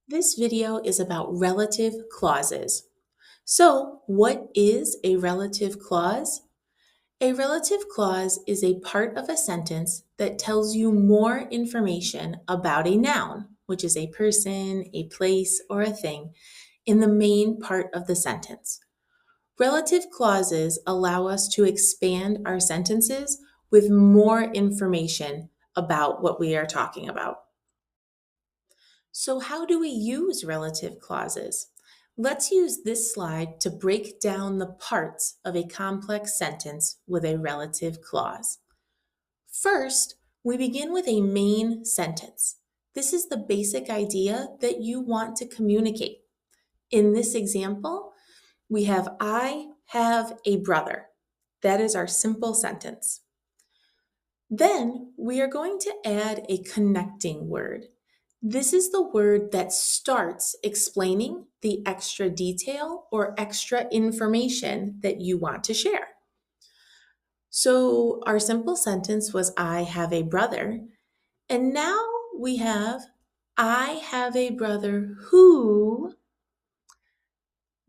This video is about relative clauses. So, what is a relative clause? A relative clause is a part of a sentence that tells you more information about a noun, which is a person, a place, or a thing, in the main part of the sentence. Relative clauses allow us to expand our sentences with more information about what we are talking about. So, how do we use relative clauses? Let's use this slide to break down the parts of a complex sentence with a relative clause. First, we begin with a main sentence. This is the basic idea that you want to communicate. In this example, we have I have a brother. That is our simple sentence. Then we are going to add a connecting word. This is the word that starts explaining the extra detail or extra information that you want to share. So our simple sentence was I have a brother. And now we have I have a brother who.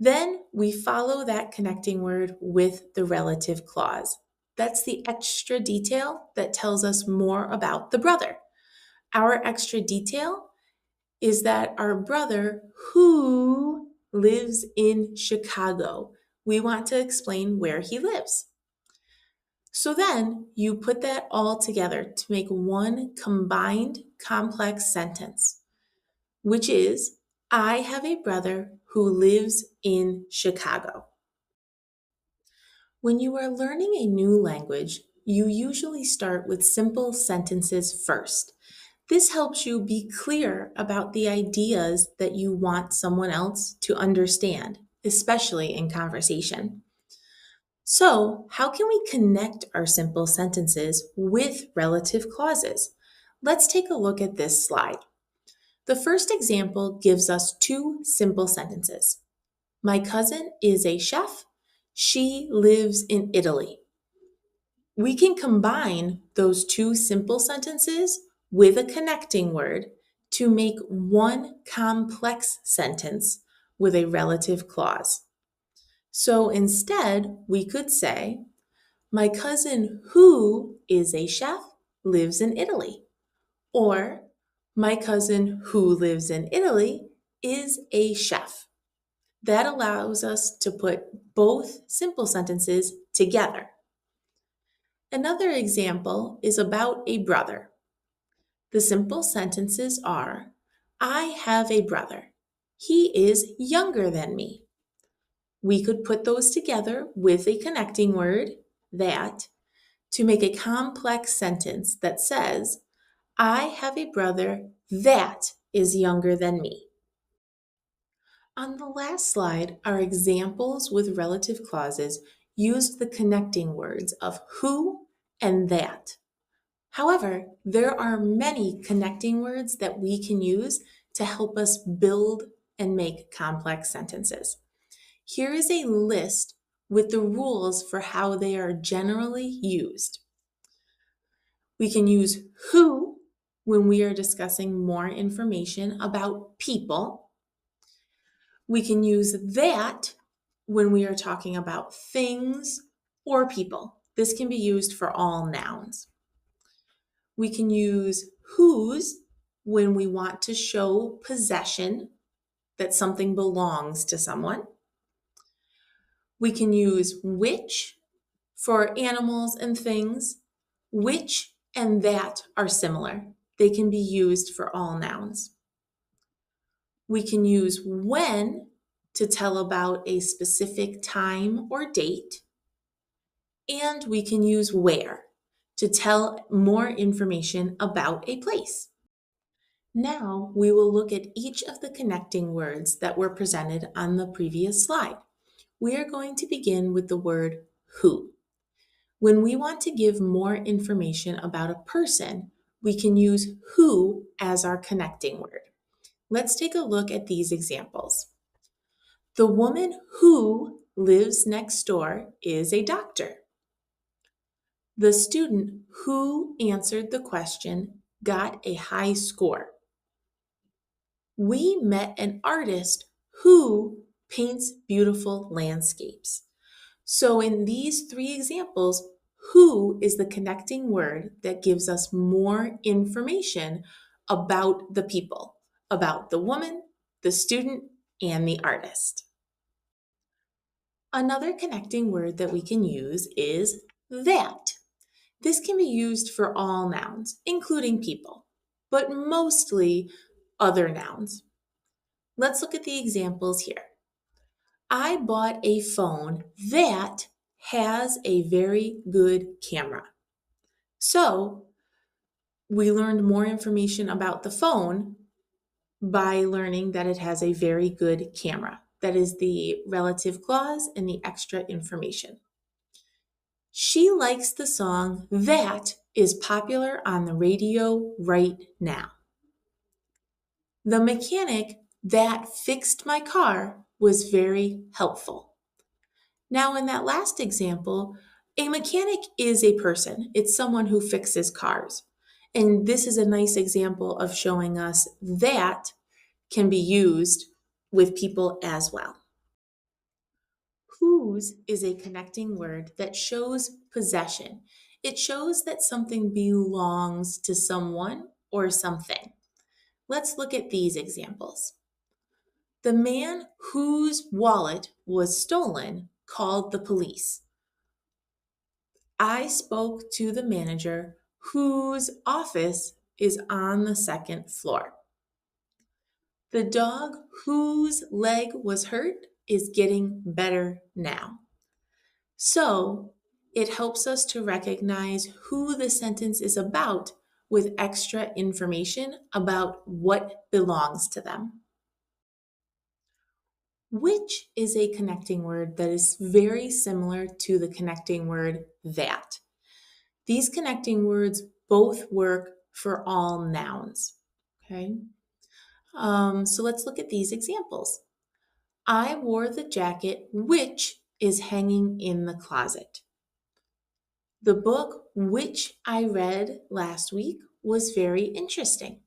Then we follow that connecting word with the relative clause. That's the extra detail that tells us more about the brother. Our extra detail is that our brother who lives in Chicago. We want to explain where he lives. So then you put that all together to make one combined complex sentence, which is I have a brother who lives in Chicago. When you are learning a new language, you usually start with simple sentences first. This helps you be clear about the ideas that you want someone else to understand, especially in conversation. So, how can we connect our simple sentences with relative clauses? Let's take a look at this slide. The first example gives us two simple sentences. My cousin is a chef. She lives in Italy. We can combine those two simple sentences with a connecting word to make one complex sentence with a relative clause. So instead, we could say, my cousin who is a chef lives in Italy. Or, my cousin who lives in Italy is a chef. That allows us to put both simple sentences together. Another example is about a brother. The simple sentences are, I have a brother. He is younger than me. We could put those together with a connecting word, that, to make a complex sentence that says, I have a brother that is younger than me. On the last slide, our examples with relative clauses used the connecting words of who and that. However, there are many connecting words that we can use to help us build and make complex sentences. Here is a list with the rules for how they are generally used. We can use who when we are discussing more information about people. We can use that when we are talking about things or people. This can be used for all nouns. We can use whose when we want to show possession, that something belongs to someone. We can use which for animals and things. Which and that are similar. They can be used for all nouns. We can use when to tell about a specific time or date. And we can use where to tell more information about a place. Now we will look at each of the connecting words that were presented on the previous slide. We are going to begin with the word who. When we want to give more information about a person, we can use who as our connecting word. Let's take a look at these examples. The woman who lives next door is a doctor. The student who answered the question got a high score. We met an artist who paints beautiful landscapes. So, in these three examples, who is the connecting word that gives us more information about the people, about the woman, the student, and the artist. Another connecting word that we can use is that. This can be used for all nouns, including people, but mostly other nouns. Let's look at the examples here. I bought a phone that has a very good camera. So we learned more information about the phone by learning that it has a very good camera. That is the relative clause and the extra information. She likes the song that is popular on the radio right now. The mechanic that fixed my car was very helpful. Now, in that last example, a mechanic is a person. It's someone who fixes cars. And this is a nice example of showing us that can be used with people as well. Whose is a connecting word that shows possession. It shows that something belongs to someone or something. Let's look at these examples. The man whose wallet was stolen called the police. I spoke to the manager whose office is on the second floor. The dog whose leg was hurt is getting better now. So it helps us to recognize who the sentence is about with extra information about what belongs to them. Which is a connecting word that is very similar to the connecting word that. These connecting words both work for all nouns. Okay. So let's look at these examples. I wore the jacket which is hanging in the closet. The book which I read last week was very interesting.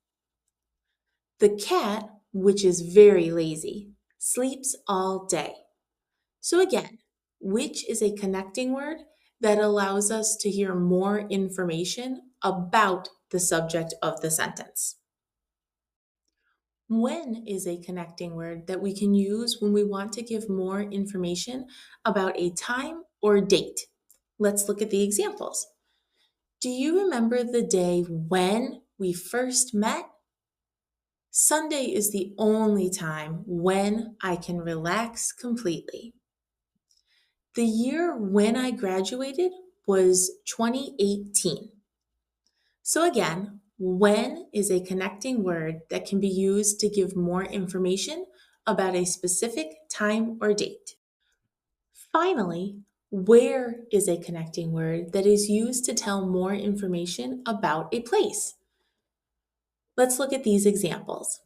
The cat, which is very lazy, sleeps all day. So again, which is a connecting word that allows us to hear more information about the subject of the sentence. When is a connecting word that we can use when we want to give more information about a time or date. Let's look at the examples. Do you remember the day when we first met? Sunday is the only time when I can relax completely. The year when I graduated was 2018. So again, when is a connecting word that can be used to give more information about a specific time or date. Finally, where is a connecting word that is used to tell more information about a place. Let's look at these examples.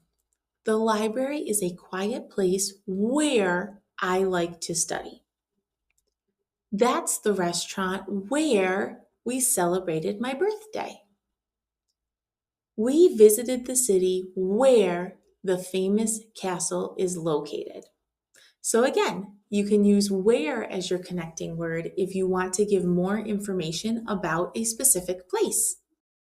The library is a quiet place where I like to study. That's the restaurant where we celebrated my birthday. We visited the city where the famous castle is located. So again, you can use where as your connecting word if you want to give more information about a specific place.